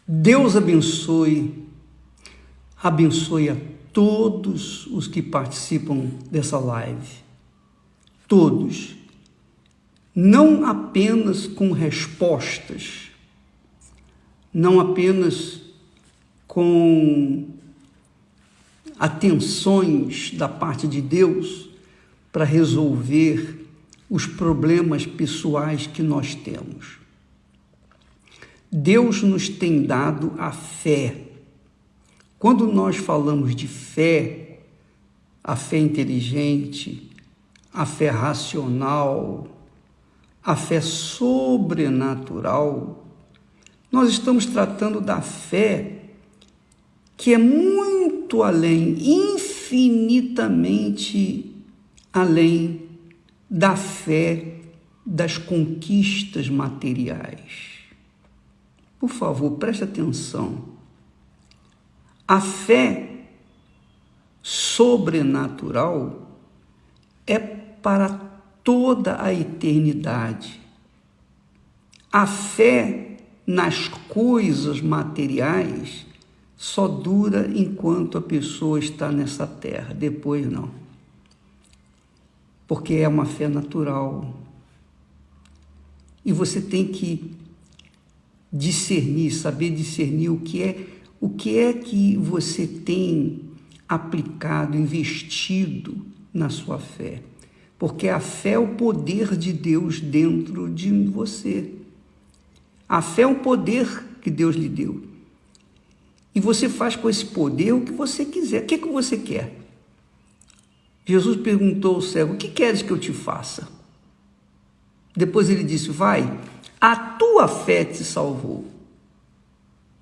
Deus abençoe a todos os que participam dessa live. Todos. Não apenas com respostas, não apenas com atenções da parte de Deus para resolver os problemas pessoais que nós temos. Deus nos tem dado a fé. Quando nós falamos de fé, a fé inteligente, a fé racional, a fé sobrenatural, nós estamos tratando da fé que é muito além, infinitamente além da fé das conquistas materiais. Por favor, preste atenção. A fé sobrenatural é para toda a eternidade. A fé nas coisas materiais só dura enquanto a pessoa está nessa terra, depois não. Porque é uma fé natural. E você tem que discernir, saber discernir o que é que você tem aplicado, investido na sua fé. Porque a fé é o poder de Deus dentro de você. A fé é o poder que Deus lhe deu. E você faz com esse poder o que você quiser. O que você quer? Jesus perguntou ao cego: o que queres que eu te faça? Depois ele disse: vai, a tua fé te salvou.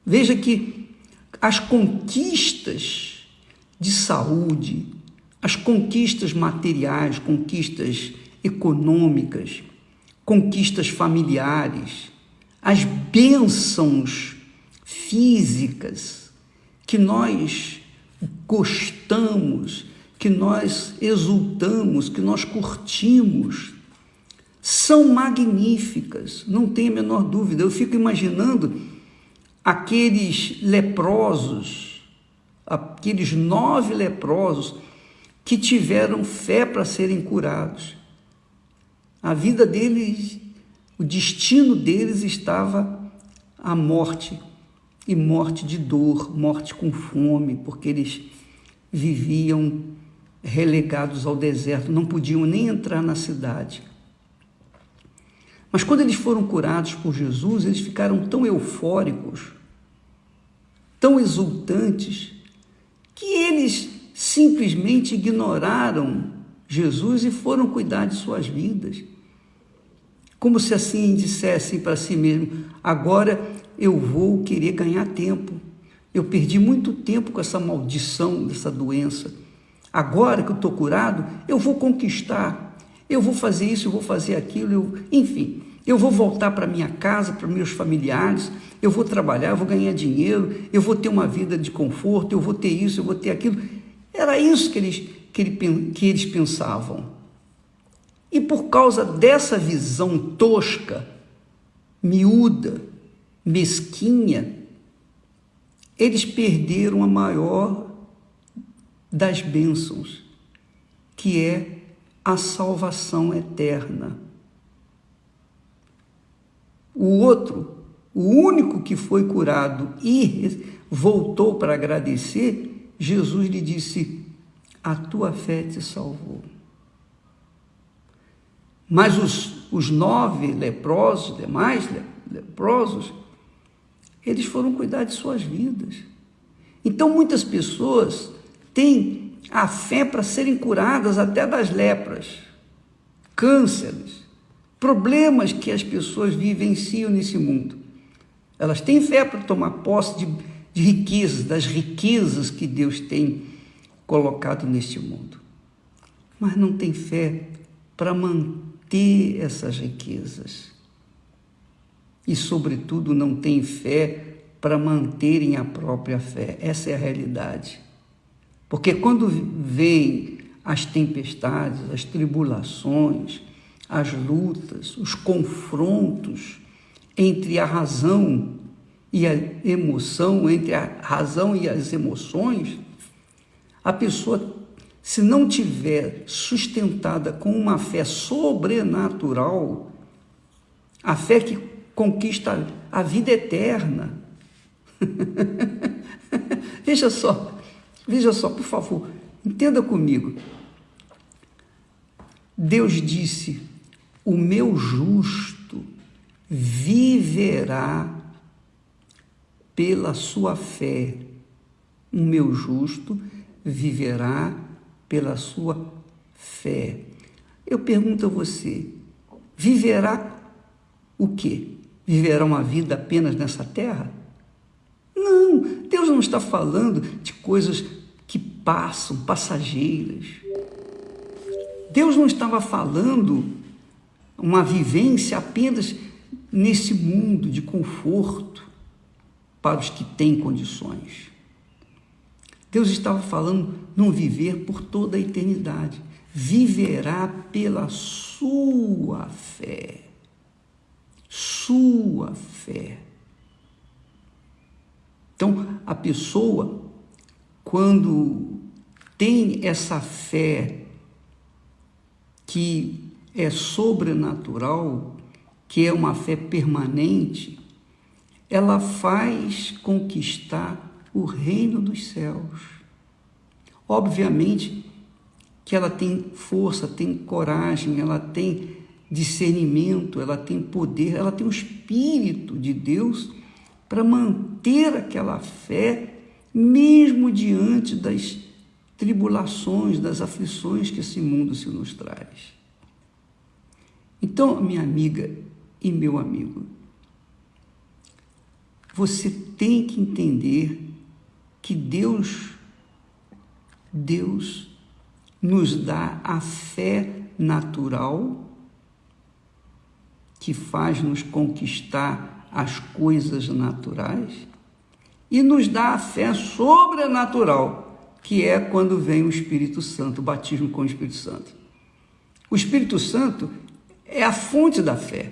Veja que as conquistas de saúde, as conquistas materiais, conquistas econômicas, conquistas familiares, as bênçãos físicas que nós gostamos, que nós exultamos, que nós curtimos, são magníficas, não tem a menor dúvida. Eu fico imaginando aqueles leprosos, aqueles 9 leprosos que tiveram fé para serem curados. A vida deles, o destino deles estava a morte, e morte de dor, morte com fome, porque eles viviam relegados ao deserto, não podiam nem entrar na cidade. Mas quando eles foram curados por Jesus, eles ficaram tão eufóricos, tão exultantes, que eles simplesmente ignoraram Jesus e foram cuidar de suas vidas. Como se assim dissessem para si mesmo: agora eu vou querer ganhar tempo. Eu perdi muito tempo com essa maldição dessa doença. Agora que eu estou curado, eu vou conquistar. Eu vou fazer isso, eu vou fazer aquilo, enfim. Eu vou voltar para minha casa, para meus familiares, eu vou trabalhar, eu vou ganhar dinheiro, eu vou ter uma vida de conforto, eu vou ter isso, eu vou ter aquilo. Era isso que eles pensavam. E por causa dessa visão tosca, miúda, mesquinha, eles perderam a maior das bênçãos, que é a salvação eterna. O outro, o único que foi curado e voltou para agradecer, Jesus lhe disse: a tua fé te salvou. Mas os 9 leprosos, demais leprosos, eles foram cuidar de suas vidas. Então muitas pessoas têm a fé para serem curadas até das lepras, cânceres, problemas que as pessoas vivenciam nesse mundo. Elas têm fé para tomar posse de riquezas, das riquezas que Deus tem colocado neste mundo. Mas não tem fé para manter essas riquezas. E, sobretudo, não tem fé para manterem a própria fé. Essa é a realidade. Porque quando vêm as tempestades, as tribulações, as lutas, os confrontos entre a razão e a emoção, entre a razão e as emoções, a pessoa, se não tiver sustentada com uma fé sobrenatural, a fé que conquista a vida eterna. Veja só, por favor, entenda comigo. Deus disse: o meu justo viverá pela sua fé. O meu justo viverá pela sua fé. Eu pergunto a você, viverá o quê? Viverá uma vida apenas nessa terra? Não, Deus não está falando de coisas que passam, passageiras. Deus não estava falando uma vivência apenas nesse mundo de conforto para os que têm condições. Deus estava falando num viver por toda a eternidade. Viverá pela sua fé. Sua fé. Então, a pessoa, quando tem essa fé que é sobrenatural, que é uma fé permanente, ela faz conquistar o reino dos céus. Obviamente que ela tem força, tem coragem, ela tem discernimento, ela tem poder, ela tem o Espírito de Deus para manter aquela fé, mesmo diante das tribulações, das aflições que esse mundo se nos traz. Então, minha amiga e meu amigo, você tem que entender que Deus nos dá a fé natural que faz nos conquistar as coisas naturais e nos dá a fé sobrenatural, que é quando vem o Espírito Santo, o batismo com o Espírito Santo. O Espírito Santo é a fonte da fé,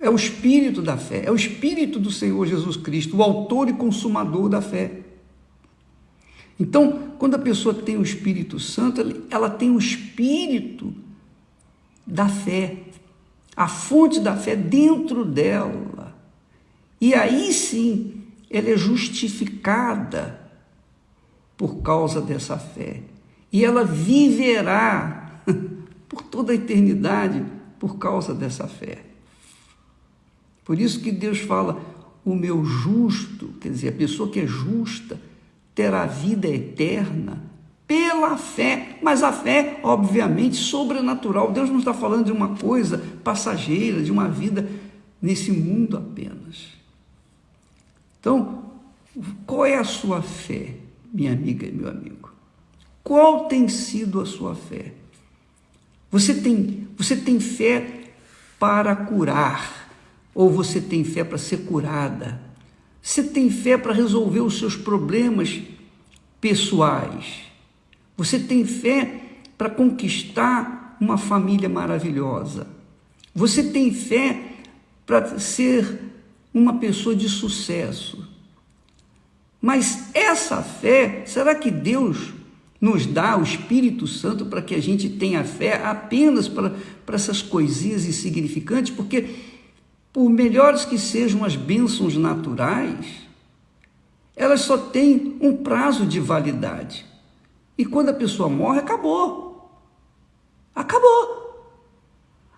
é o Espírito da fé, é o Espírito do Senhor Jesus Cristo, o autor e consumador da fé. Então, quando a pessoa tem o Espírito Santo, ela tem o Espírito da fé, a fonte da fé dentro dela. E aí sim, ela é justificada por causa dessa fé. E ela viverá por toda a eternidade por causa dessa fé. Por isso que Deus fala, o meu justo, quer dizer, a pessoa que é justa, terá vida eterna pela fé, mas a fé, obviamente, sobrenatural. Deus não está falando de uma coisa passageira, de uma vida nesse mundo apenas. Então, qual é a sua fé, minha amiga e meu amigo? Qual tem sido a sua fé? Você tem fé para curar, ou você tem fé para ser curada? Você tem fé para resolver os seus problemas pessoais? Você tem fé para conquistar uma família maravilhosa? Você tem fé para ser uma pessoa de sucesso? Mas essa fé, será que Deus nos dá o Espírito Santo para que a gente tenha fé apenas para essas coisinhas insignificantes? Porque por melhores que sejam as bênçãos naturais, elas só têm um prazo de validade. E quando a pessoa morre, acabou. Acabou.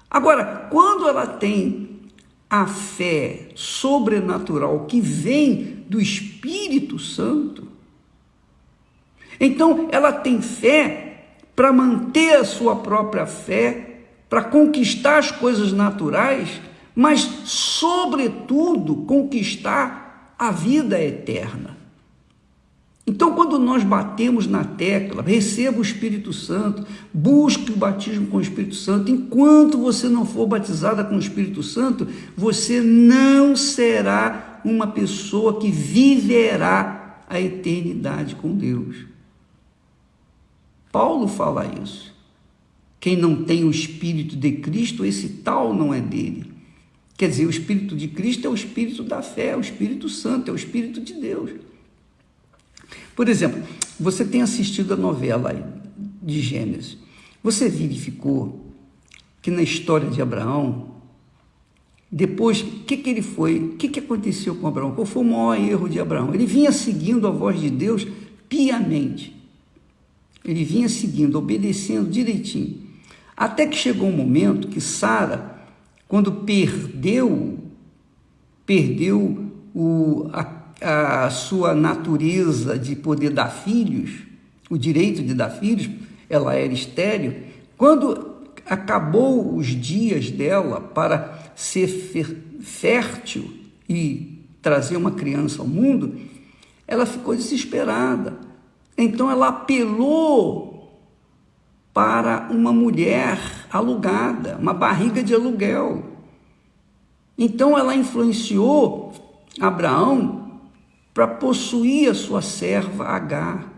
Agora, quando ela tem a fé sobrenatural que vem do Espírito Santo, então ela tem fé para manter a sua própria fé, para conquistar as coisas naturais, mas, sobretudo, conquistar a vida eterna. Então, quando nós batemos na tecla, receba o Espírito Santo, busque o batismo com o Espírito Santo, enquanto você não for batizada com o Espírito Santo, você não será uma pessoa que viverá a eternidade com Deus. Paulo fala isso. Quem não tem o Espírito de Cristo, esse tal não é dele. Quer dizer, o Espírito de Cristo é o Espírito da fé, é o Espírito Santo, é o Espírito de Deus. Por exemplo, você tem assistido a novela de Gênesis. Você verificou que na história de Abraão, depois, o que aconteceu com Abraão? Qual foi o maior erro de Abraão? Ele vinha seguindo a voz de Deus piamente. Ele vinha seguindo, obedecendo direitinho. Até que chegou um momento que Sara, quando perdeu a sua natureza de poder dar filhos, o direito de dar filhos, ela era estéril. Quando acabou os dias dela para ser fértil e trazer uma criança ao mundo, ela ficou desesperada. Então ela apelou para uma mulher alugada, uma barriga de aluguel. Então ela influenciou Abraão para possuir a sua serva Agar.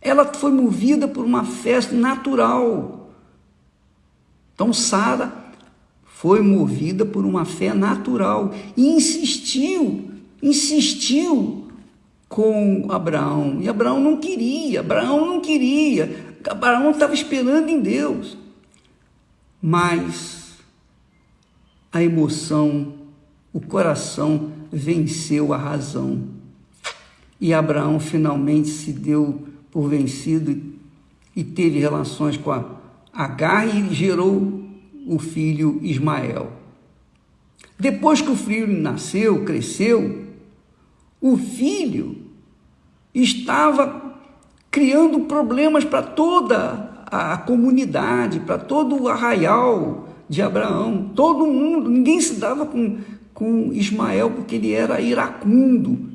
Ela foi movida por uma fé natural. Então Sara foi movida por uma fé natural e insistiu com Abraão. E Abraão não queria. Abraão estava esperando em Deus. Mas a emoção, o coração venceu a razão. E Abraão finalmente se deu por vencido e teve relações com a Agar e gerou o filho Ismael. Depois que o filho nasceu, cresceu, o filho estava criando problemas para toda a comunidade, para todo o arraial de Abraão, todo mundo, ninguém se dava com Ismael porque ele era iracundo,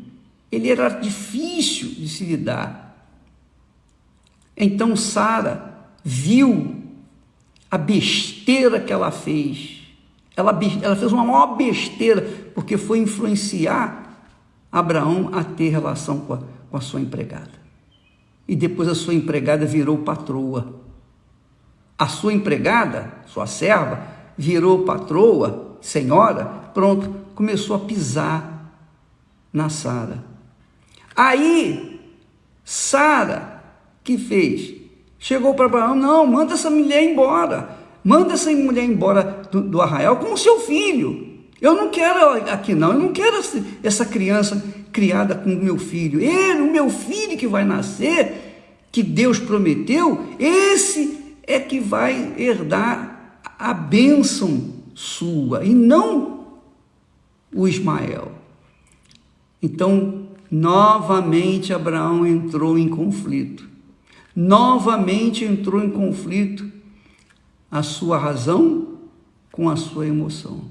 ele era difícil de se lidar. Então Sara viu a besteira que ela fez. Ela fez uma maior besteira, porque foi influenciar Abraão a ter relação com a sua empregada. E depois a sua empregada virou patroa. A sua empregada, sua serva, virou patroa, senhora, pronto, começou a pisar na Sara. Aí, Sara, que fez? Chegou para Abraão, não, manda essa mulher embora, do arraial com o seu filho. Eu não quero aqui não, eu não quero essa criança criada com o meu filho. O meu filho que vai nascer, que Deus prometeu, esse é que vai herdar a bênção sua, e não o Ismael. Então, novamente Abraão entrou em conflito. A sua razão com a sua emoção.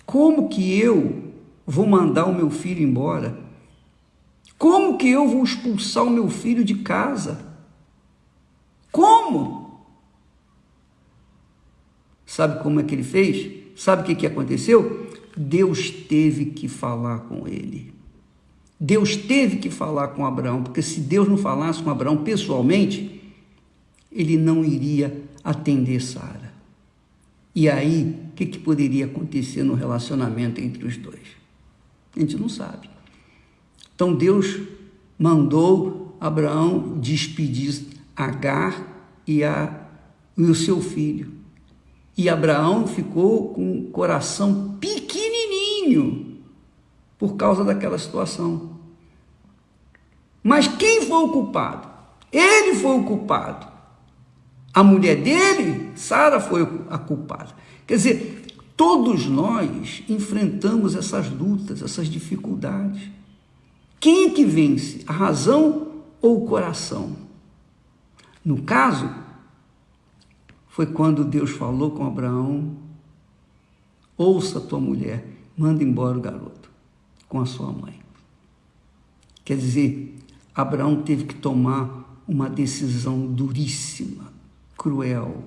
Como que eu vou mandar o meu filho embora? Como que eu vou expulsar o meu filho de casa? Como? Sabe como é que ele fez? Sabe o que aconteceu? Deus teve que falar com ele. Deus teve que falar com Abraão, porque se Deus não falasse com Abraão pessoalmente, ele não iria atender Sara. E aí, o que poderia acontecer no relacionamento entre os dois? A gente não sabe. Então Deus mandou Abraão despedir Agar e o seu filho. E Abraão ficou com o coração pequenininho por causa daquela situação. Mas quem foi o culpado? Ele foi o culpado. A mulher dele, Sara, foi a culpada. Quer dizer, todos nós enfrentamos essas lutas, essas dificuldades. Quem é que vence? A razão ou o coração? No caso, foi quando Deus falou com Abraão: ouça a tua mulher, manda embora o garoto com a sua mãe. Quer dizer, Abraão teve que tomar uma decisão duríssima, cruel.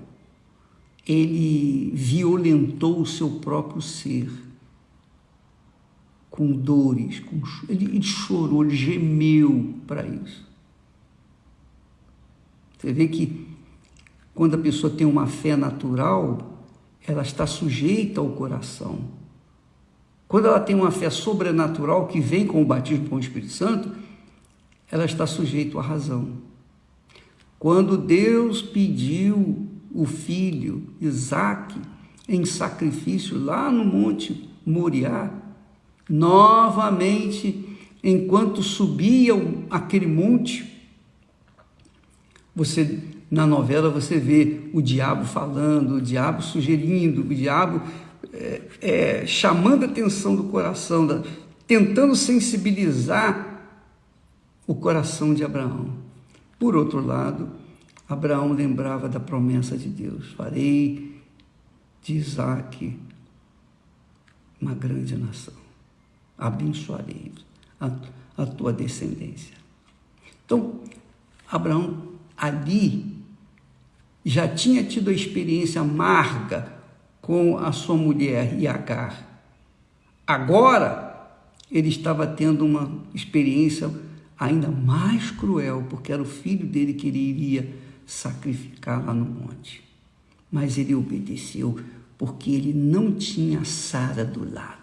Ele violentou o seu próprio ser, com dores, ele chorou, ele gemeu para isso. Você vê que quando a pessoa tem uma fé natural, ela está sujeita ao coração. Quando ela tem uma fé sobrenatural que vem com o batismo com o Espírito Santo, ela está sujeita à razão. Quando Deus pediu o filho Isaque em sacrifício lá no Monte Moriá, novamente, enquanto subia aquele monte, na novela você vê o diabo falando, o diabo sugerindo, o diabo chamando a atenção do coração, tentando sensibilizar o coração de Abraão. Por outro lado, Abraão lembrava da promessa de Deus: farei de Isaque uma grande nação, abençoarei a tua descendência. Então, Abraão ali já tinha tido a experiência amarga com a sua mulher Agar. Agora, ele estava tendo uma experiência ainda mais cruel, porque era o filho dele que ele iria sacrificar lá no monte. Mas ele obedeceu, porque ele não tinha Sara do lado.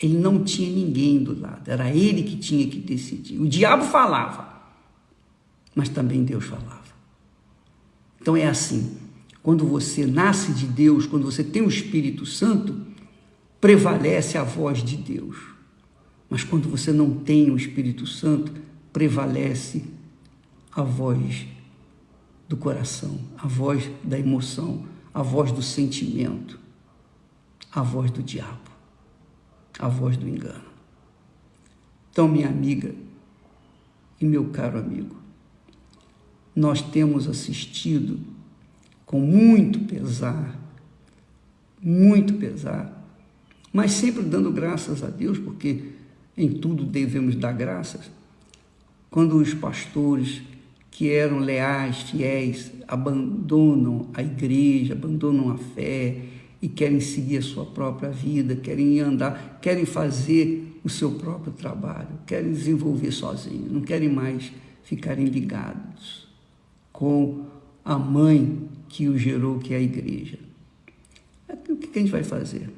Ele não tinha ninguém do lado, era ele que tinha que decidir. O diabo falava, mas também Deus falava. Então é assim, quando você nasce de Deus, quando você tem o Espírito Santo, prevalece a voz de Deus. Mas quando você não tem o Espírito Santo, prevalece a voz do coração, a voz da emoção, a voz do sentimento, a voz do diabo, a voz do engano. Então, minha amiga e meu caro amigo, nós temos assistido com muito pesar, mas sempre dando graças a Deus, porque em tudo devemos dar graças, quando os pastores que eram leais, fiéis, abandonam a igreja, abandonam a fé e querem seguir a sua própria vida, querem andar, querem fazer o seu próprio trabalho, querem desenvolver sozinhos, não querem mais ficarem ligados com a mãe que o gerou, que é a igreja. O que a gente vai fazer?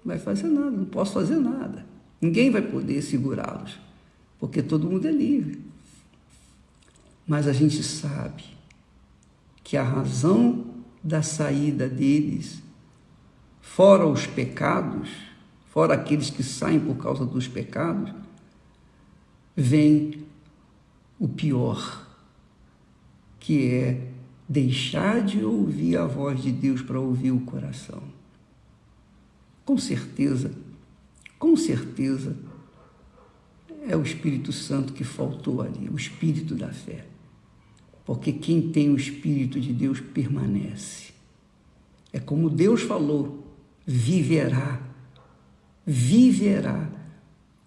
Não vai fazer nada, não posso fazer nada. Ninguém vai poder segurá-los, porque todo mundo é livre. Mas a gente sabe que a razão da saída deles, fora os pecados, fora aqueles que saem por causa dos pecados, vem o pior, que é deixar de ouvir a voz de Deus para ouvir o coração. Com certeza, é o Espírito Santo que faltou ali, o Espírito da fé. Porque quem tem o Espírito de Deus permanece. É como Deus falou, viverá.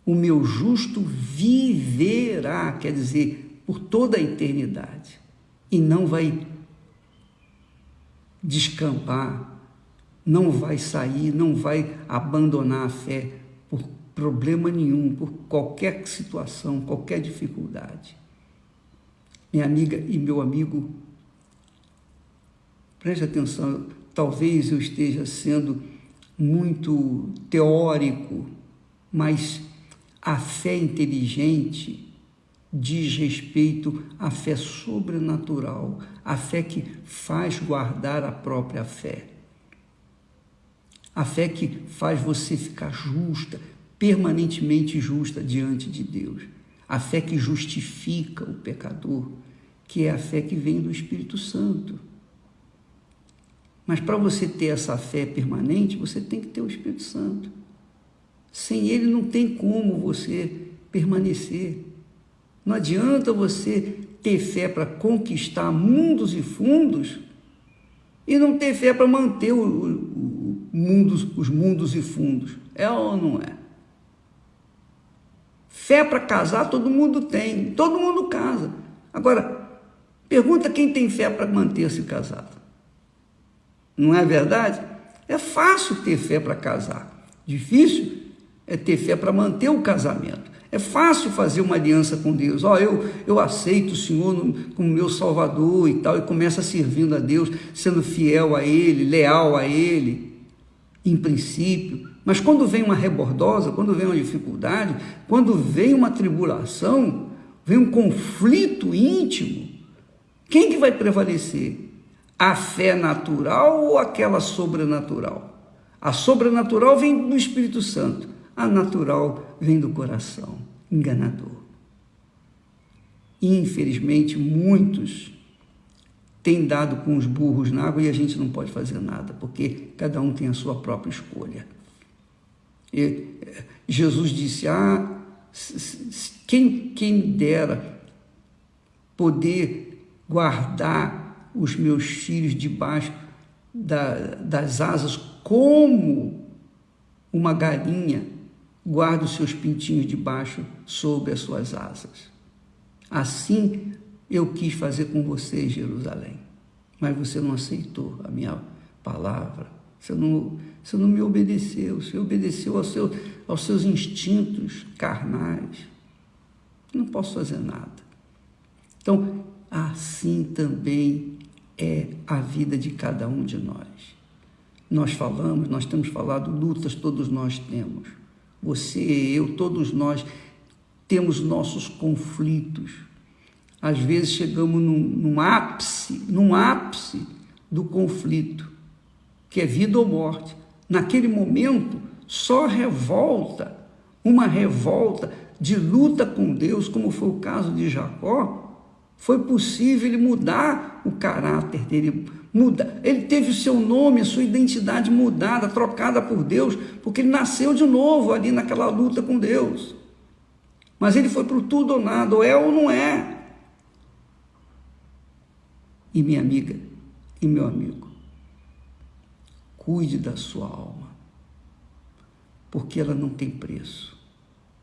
O meu justo viverá, quer dizer, por toda a eternidade. E não vai descampar, não vai sair, não vai abandonar a fé por problema nenhum, por qualquer situação, qualquer dificuldade. Minha amiga e meu amigo, preste atenção, talvez eu esteja sendo muito teórico, mas a fé inteligente diz respeito à fé sobrenatural, a fé que faz guardar a própria fé. A fé que faz você ficar justa, permanentemente justa diante de Deus. A fé que justifica o pecador, que é a fé que vem do Espírito Santo. Mas para você ter essa fé permanente, você tem que ter o Espírito Santo. Sem ele não tem como você permanecer. Não adianta você ter fé para conquistar mundos e fundos e não ter fé para manter os mundos e fundos. É ou não é? Fé para casar todo mundo tem, todo mundo casa. Agora, pergunta quem tem fé para manter-se casado. Não é verdade? É fácil ter fé para casar. Difícil é ter fé para manter o casamento. É fácil fazer uma aliança com Deus. Eu aceito o Senhor como meu Salvador e tal, e começa servindo a Deus, sendo fiel a Ele, leal a Ele, em princípio. Mas quando vem uma rebordosa, quando vem uma dificuldade, quando vem uma tribulação, vem um conflito íntimo, quem que vai prevalecer? A fé natural ou aquela sobrenatural? A sobrenatural vem do Espírito Santo, a natural vem do coração enganador. Infelizmente, muitos têm dado com os burros na água e a gente não pode fazer nada, porque cada um tem a sua própria escolha. E Jesus disse, quem dera poder guardar os meus filhos debaixo das asas, como uma galinha guarda os seus pintinhos debaixo sobre as suas asas. Assim eu quis fazer com você, Jerusalém, mas você não aceitou a minha palavra, você não me obedeceu, você obedeceu aos seus instintos carnais. Não posso fazer nada. Então, assim também é a vida de cada um de nós. Nós temos falado, lutas todos nós temos. Você, eu, todos nós temos nossos conflitos. Às vezes chegamos num ápice do conflito, que é vida ou morte. Naquele momento, só uma revolta de luta com Deus, como foi o caso de Jacó, foi possível ele mudar o caráter dele, ele teve o seu nome, a sua identidade mudada, trocada por Deus, porque ele nasceu de novo ali naquela luta com Deus. Mas ele foi para o tudo ou nada, ou é ou não é. E minha amiga e meu amigo, cuide da sua alma, porque ela não tem preço.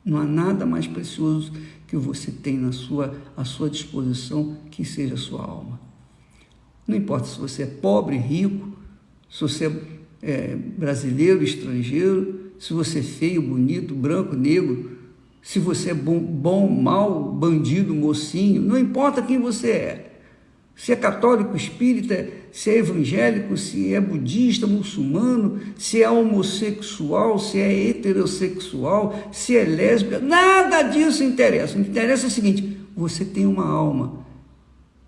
Não há nada mais precioso que você tem à sua disposição que seja a sua alma. Não importa se você é pobre, rico, se você é brasileiro, estrangeiro, se você é feio, bonito, branco, negro, se você é bom, mau, bandido, mocinho, não importa quem você é. Se é católico, espírita, se é evangélico, se é budista, muçulmano, se é homossexual, se é heterossexual, se é lésbica, nada disso interessa. O que interessa é o seguinte: você tem uma alma.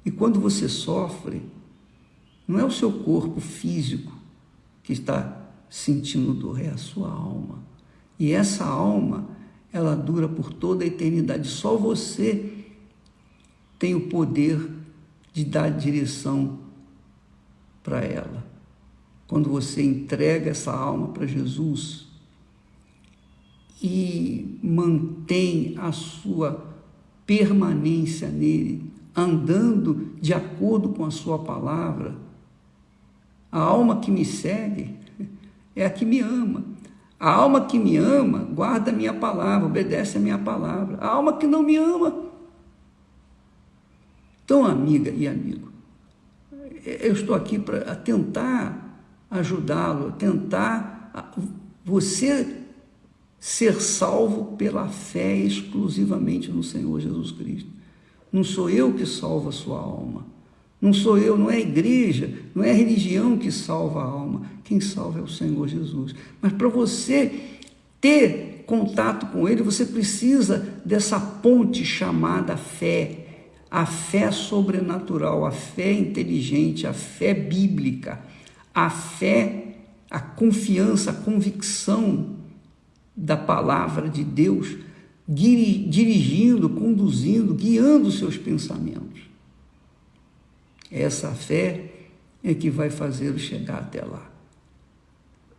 E quando você sofre, não é o seu corpo físico que está sentindo dor, é a sua alma. E essa alma, ela dura por toda a eternidade. Só você tem o poder de dar direção para ela. Quando você entrega essa alma para Jesus e mantém a sua permanência nele, andando de acordo com a sua palavra, a alma que me segue é a que me ama. A alma que me ama guarda a minha palavra, obedece a minha palavra. A alma que não me ama. Então, amiga e amigo, eu estou aqui para tentar ajudá-lo, tentar você ser salvo pela fé exclusivamente no Senhor Jesus Cristo. Não sou eu que salvo a sua alma. Não sou eu, não é a igreja, não é a religião que salva a alma. Quem salva é o Senhor Jesus. Mas para você ter contato com Ele, você precisa dessa ponte chamada fé. A fé sobrenatural, a fé inteligente, a fé bíblica, a fé, a confiança, a convicção da palavra de Deus, dirigindo, conduzindo, guiando os seus pensamentos. Essa fé é que vai fazê-lo chegar até lá.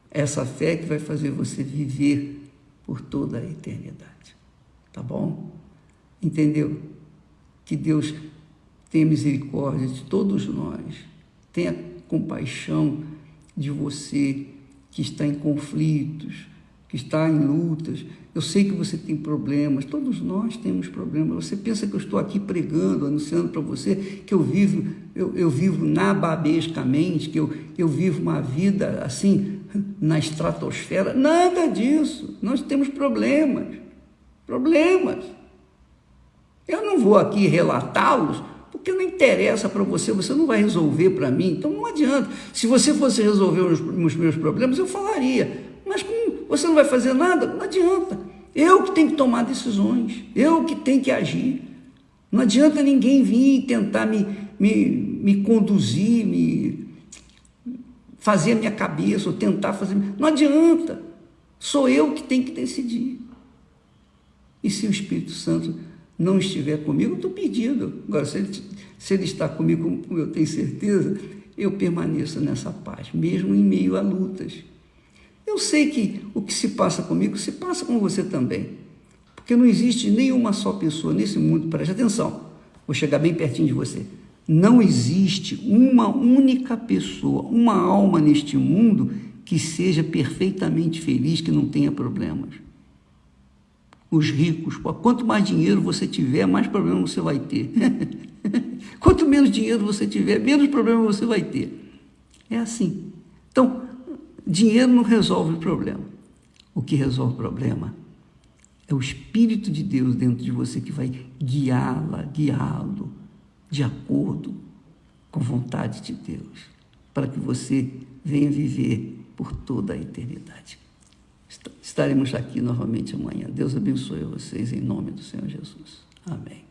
Essa fé é que vai fazer você viver por toda a eternidade. Tá bom? Entendeu? Que Deus tenha misericórdia de todos nós, tenha compaixão de você que está em conflitos, que está em lutas. Eu sei que você tem problemas, todos nós temos problemas. Você pensa que eu estou aqui pregando, anunciando para você que eu vivo nababescamente, que eu vivo uma vida assim, na estratosfera? Nada disso, nós temos problemas. Problemas. Eu não vou aqui relatá-los, porque não interessa para você, você não vai resolver para mim, então não adianta. Se você fosse resolver os meus problemas, eu falaria, mas como você não vai fazer nada, não adianta. Eu que tenho que tomar decisões, eu que tenho que agir. Não adianta ninguém vir e tentar me conduzir, fazer a minha cabeça, ou tentar fazer... Não adianta, sou eu que tenho que decidir. E se o Espírito Santo não estiver comigo, eu estou perdido. Agora, se ele está comigo, como eu tenho certeza, eu permaneço nessa paz, mesmo em meio a lutas. Eu sei que o que se passa comigo, se passa com você também. Porque não existe nenhuma só pessoa nesse mundo, preste atenção, vou chegar bem pertinho de você. Não existe uma única pessoa, uma alma neste mundo que seja perfeitamente feliz, que não tenha problemas. Os ricos, quanto mais dinheiro você tiver, mais problemas você vai ter. Quanto menos dinheiro você tiver, menos problemas você vai ter. É assim. Então, dinheiro não resolve o problema. O que resolve o problema é o Espírito de Deus dentro de você que vai guiá-lo de acordo com a vontade de Deus, para que você venha viver por toda a eternidade. Estaremos aqui novamente amanhã. Deus abençoe vocês em nome do Senhor Jesus. Amém.